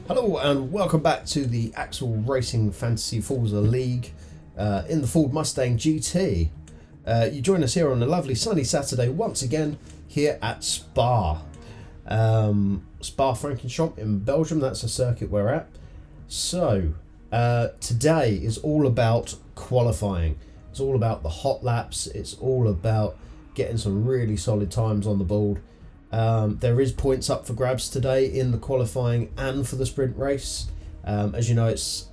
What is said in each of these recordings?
Hello and welcome back to the AXLE Racing Forza League in the Ford Mustang GT. You join us here on a lovely sunny Saturday once again here at Spa. Spa-Francorchamps in Belgium, that's a circuit we're at. So today is all about qualifying. It's all about the hot laps, it's all about getting some really solid times on the board. There is points up for grabs today in the qualifying and for the sprint race. As you know, it's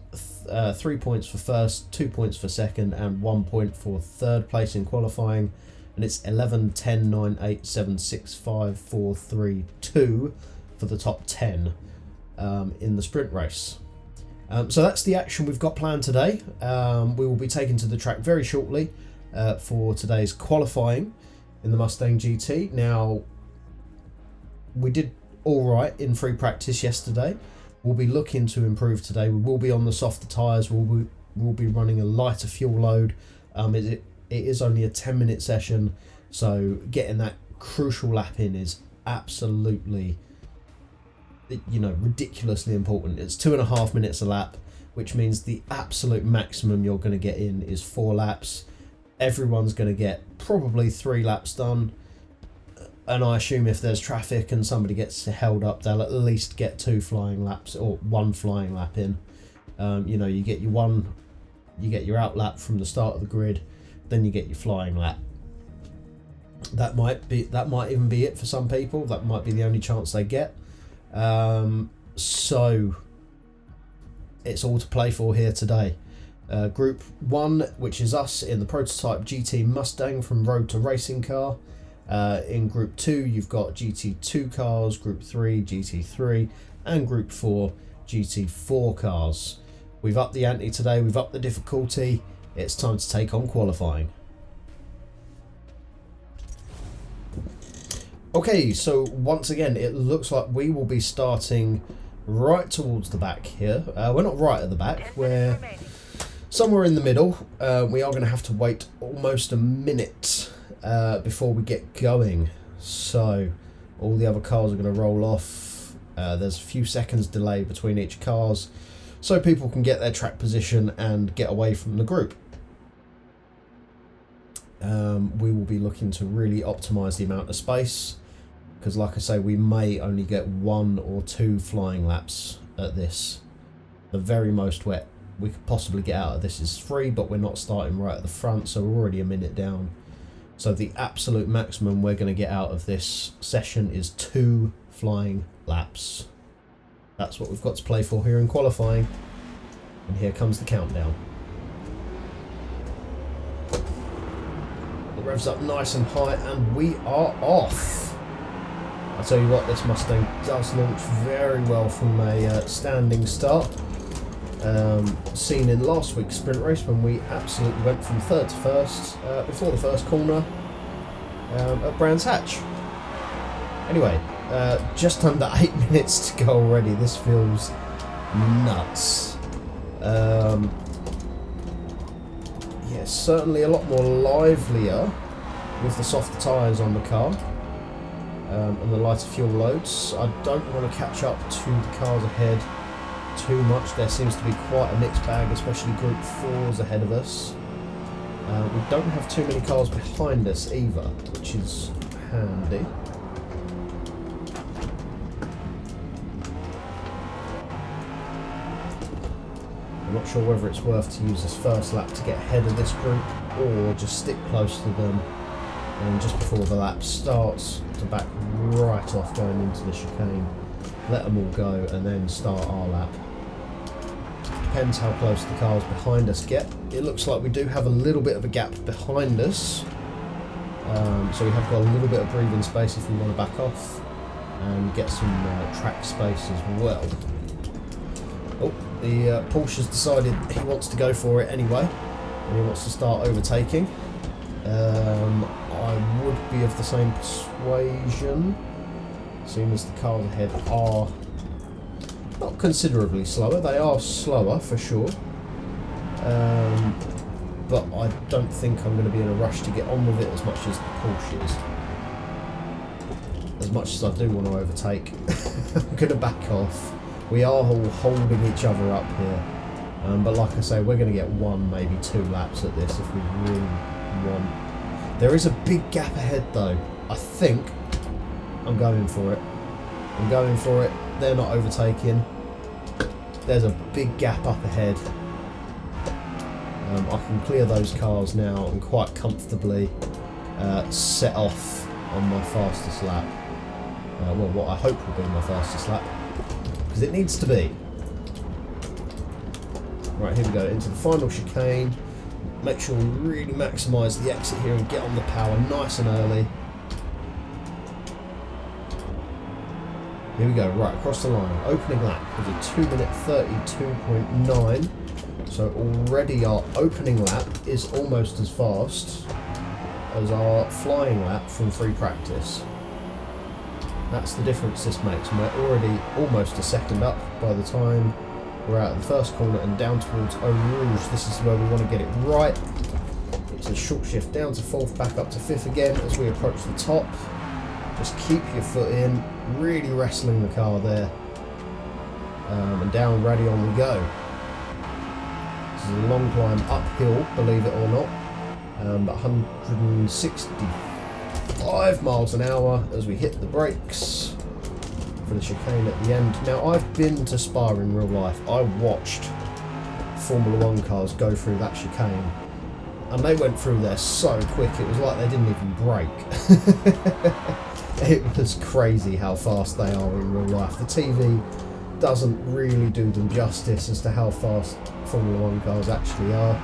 3 points for first, 2 points for second, and 1 point for third place in qualifying. And it's 11, 10, 9, 8, 7, 6, 5, 4, 3, 2 for the top 10 in the sprint race. So that's the action we've got planned today. We will be taken to the track very shortly for today's qualifying in the Mustang GT. Now, we did all right in free practice yesterday. We'll be looking to improve today. We will be on the softer tyres. We'll be running a lighter fuel load. It is only a 10-minute session, so getting that crucial lap in is absolutely, ridiculously important. It's 2.5 minutes a lap, which means the absolute maximum you're going to get in is 4 laps. Everyone's going to get probably 3 laps done. And I assume if there's traffic and somebody gets held up, they'll at least get 2 flying laps or 1 flying lap in. You get your out lap from the start of the grid, then you get your flying lap. That might even be it for some people. That might be the only chance they get. So it's all to play for here today. Group 1, which is us in the prototype GT Mustang from road to racing car. In Group 2 you've got GT2 cars, Group 3 GT3, and Group 4 GT4 cars. We've upped the ante today, we've upped the difficulty. It's time to take on qualifying. Okay, so once again it looks like we will be starting right towards the back here. We're not right at the back, we're somewhere in the middle. We are going to have to wait almost a minute before we get going, so all the other cars are going to roll off. There's a few seconds delay between each cars, so people can get their track position and get away from the group. We will be looking to really optimize the amount of space, because like I say, we may only get 1 or 2 flying laps at this. The very most we could possibly get out of this is 3, but we're not starting right at the front, so we're already a minute down. So the absolute maximum we're going to get out of this session is 2 flying laps. That's what we've got to play for here in qualifying. And here comes the countdown. The revs up nice and high and we are off. I'll tell you what, this Mustang does launch very well from a standing start. Seen in last week's sprint race when we absolutely went from 3rd to 1st before the first corner at Brands Hatch. Anyway, just under 8 minutes to go already. This feels nuts. Yeah, certainly a lot more livelier with the softer tyres on the car and the lighter fuel loads. I don't want to catch up to the cars ahead too much. There seems to be quite a mixed bag, especially Group 4's ahead of us. We don't have too many cars behind us either, which is handy. I'm not sure whether it's worth to use this first lap to get ahead of this group or just stick close to them and just before the lap starts to back right off going into the chicane, let them all go and then start our lap. Depends how close the cars behind us get. It looks like we do have a little bit of a gap behind us, so we have got a little bit of breathing space if we want to back off and get some track space as well. Oh, the Porsche's decided he wants to go for it anyway, and he wants to start overtaking. I would be of the same persuasion, seeing as the cars ahead are not considerably slower. They are slower for sure, but I don't think I'm going to be in a rush to get on with it as much as the Porsche is. As much as I do want to overtake, I'm going to back off We are all holding each other up here. But like I say, we're going to get 1, maybe 2 laps at this if we really want. There is a big gap ahead though. I think I'm going for it. I'm going for it. They're not overtaking. There's a big gap up ahead. I can clear those cars now and quite comfortably set off on my fastest lap. Well, what I hope will be my fastest lap, because it needs to be. Right, here we go, into the final chicane. Make sure we really maximise the exit here and get on the power nice and early. Here we go, right across the line. Opening lap was a 2 minute 32.9. So already our opening lap is almost as fast as our flying lap from free practice. That's the difference this makes, and we're already almost a second up by the time we're out of the first corner and down towards Eau Rouge. This is where we want to get it right. It's a short shift down to 4th, back up to 5th again as we approach the top. Just keep your foot in, really wrestling the car there. And down Radion we go. This is a long climb uphill, believe it or not. But 165 miles an hour as we hit the brakes for the chicane at the end. Now, I've been to Spa in real life. I watched Formula 1 cars go through that chicane, and they went through there so quick it was like they didn't even brake. It was crazy how fast they are in real life. The TV doesn't really do them justice as to how fast Formula 1 cars actually are.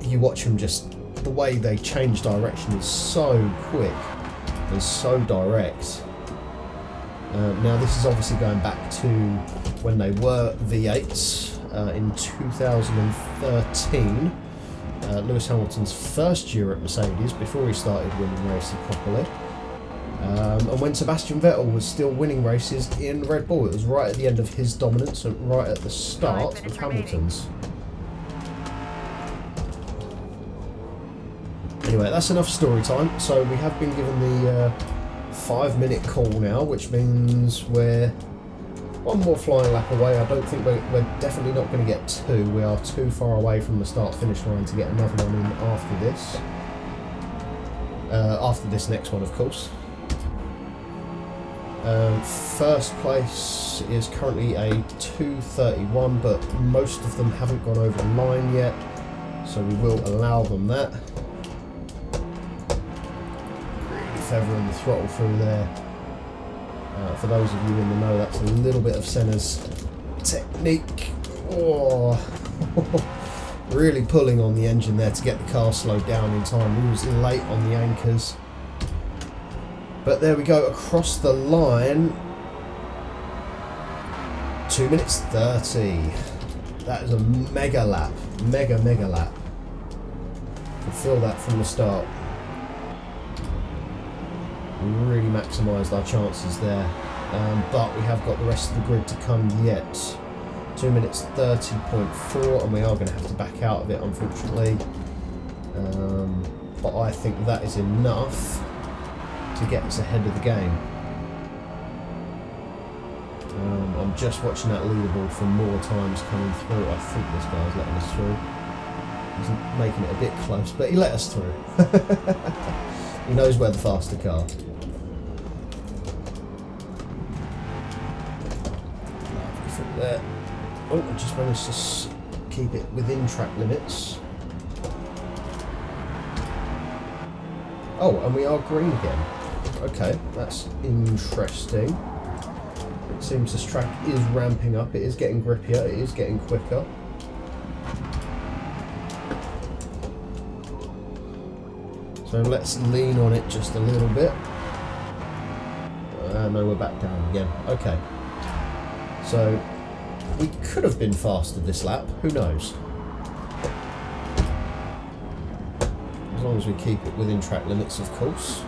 You watch them, just the way they change direction is so quick and so direct. Now this is obviously going back to when they were V8s in 2013. Lewis Hamilton's first year at Mercedes before he started winning races properly. And when Sebastian Vettel was still winning races in Red Bull, it was right at the end of his dominance and right at the start of Hamilton's. Anyway, that's enough story time. So we have been given the 5-minute call now, which means we're 1 more flying lap away. I don't think we're definitely not going to get 2. We are too far away from the start-finish line to get another one in after this. After this next one, of course. First place is currently a 2:31, but most of them haven't gone over the line yet, so we will allow them that. Really feathering the throttle through there. For those of you in the know, that's a little bit of Senna's technique. Oh, really pulling on the engine there to get the car slowed down in time. We was late on the anchors. But there we go, across the line. 2 minutes 30. That is a mega lap. Mega lap. Could feel that from the start. We really maximised our chances there. But we have got the rest of the grid to come yet. 2 minutes 30.4, and we are going to have to back out of it, unfortunately. But I think that is enough to get us ahead of the game. I'm just watching that leaderboard for more times coming through. I think this guy's letting us through. He's making it a bit close, but he let us through. He knows we're the faster car. There. Oh, I just managed to keep it within track limits. Oh, and we are green again. Okay, that's interesting. It seems this track is ramping up. It is getting grippier. It is getting quicker. So let's lean on it just a little bit. No, we're back down again. Okay. So we could have been faster this lap. Who knows? As long as we keep it within track limits, of course.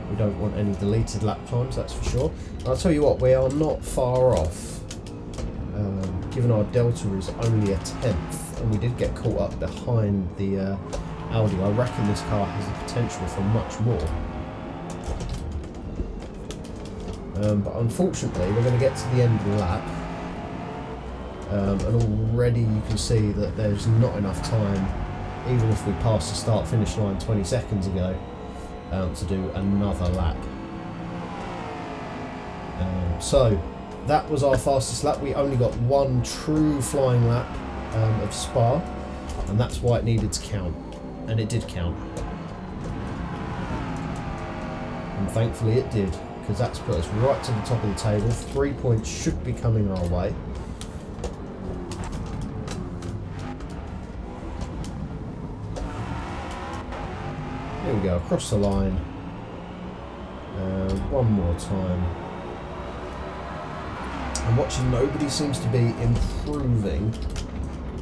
We don't want any deleted lap times, that's for sure. And I'll tell you what, we are not far off. Given our delta is only a 10th, and we did get caught up behind the Audi, I reckon this car has the potential for much more. But unfortunately, we're going to get to the end of the lap, and already you can see that there's not enough time, even if we passed the start-finish line 20 seconds ago, to do another lap. So that was our fastest lap. We only got one true flying lap of Spa, and that's why it needed to count, and it did count. And thankfully it did, because that's put us right to the top of the table. 3 points should be coming our way. Here we go, across the line. One more time. I'm watching nobody seems to be improving,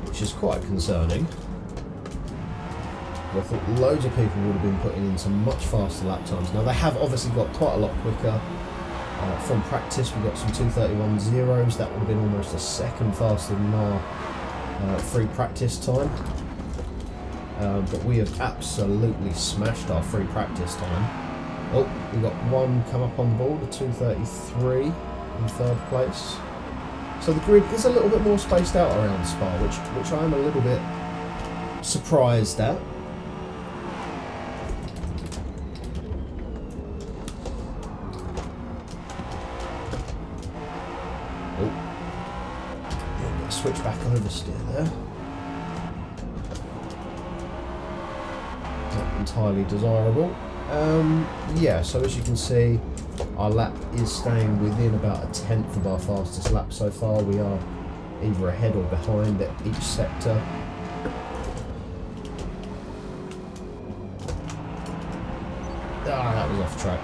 which is quite concerning. I thought loads of people would have been putting in some much faster lap times. Now they have obviously got quite a lot quicker. From practice we got some 2:31.0s. That would have been almost a second faster than our free practice time. But we have absolutely smashed our free practice time. Oh, we got one come up on board, a 2:33 in third place. So the grid is a little bit more spaced out around Spa, which I'm a little bit surprised at. Oh, switch back oversteer there. Not entirely desirable. Yeah, so as you can see, our lap is staying within about 1/10 of our fastest lap so far. We are either ahead or behind at each sector. Ah, that was off track.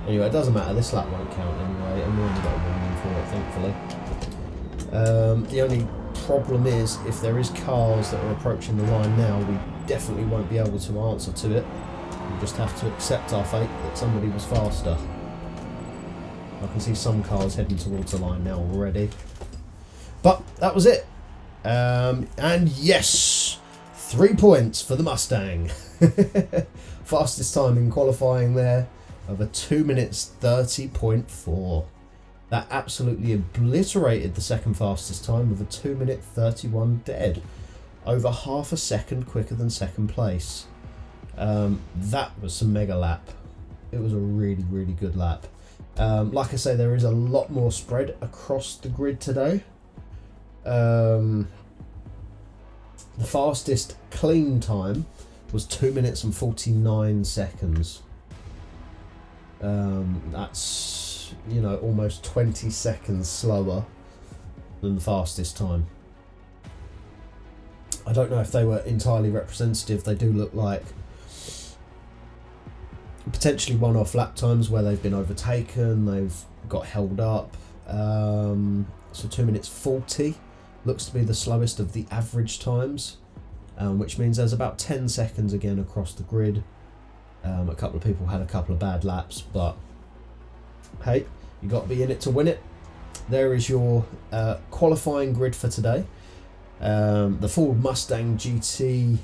Anyway, it doesn't matter, this lap won't count anyway, and we only got a warning for it, thankfully. The only problem is, if there is cars that are approaching the line now, we definitely won't be able to answer to it. We just have to accept our fate that somebody was faster. I can see some cars heading towards the line now already. But that was it. And yes, 3 points for the Mustang. Fastest time in qualifying there of a 2 minutes 30.4. That absolutely obliterated the second fastest time with a 2 minute 31 dead. Over half a second quicker than second place. That was some mega lap. It was a really, really good lap. Like I say, there is a lot more spread across the grid today. The fastest clean time was 2 minutes and 49 seconds. That's, you know, almost 20 seconds slower than the fastest time. I don't know if they were entirely representative. They do look like potentially one-off lap times where they've been overtaken, they've got held up. So 2 minutes 40 looks to be the slowest of the average times, which means there's about 10 seconds again across the grid. A couple of people had a couple of bad laps, but hey, you got to be in it to win it. There is your qualifying grid for today. The Ford Mustang GT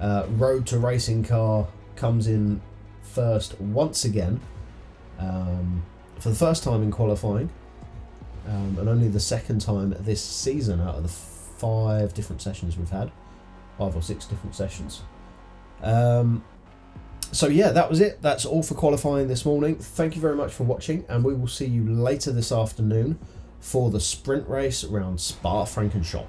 road to racing car comes in first once again, for the first time in qualifying, and only the second time this season out of the 5 different sessions we've had, 5 or 6 different sessions. So yeah, that was it. That's all for qualifying this morning. Thank you very much for watching, and we will see you later this afternoon for the sprint race around Spa-Francorchamps.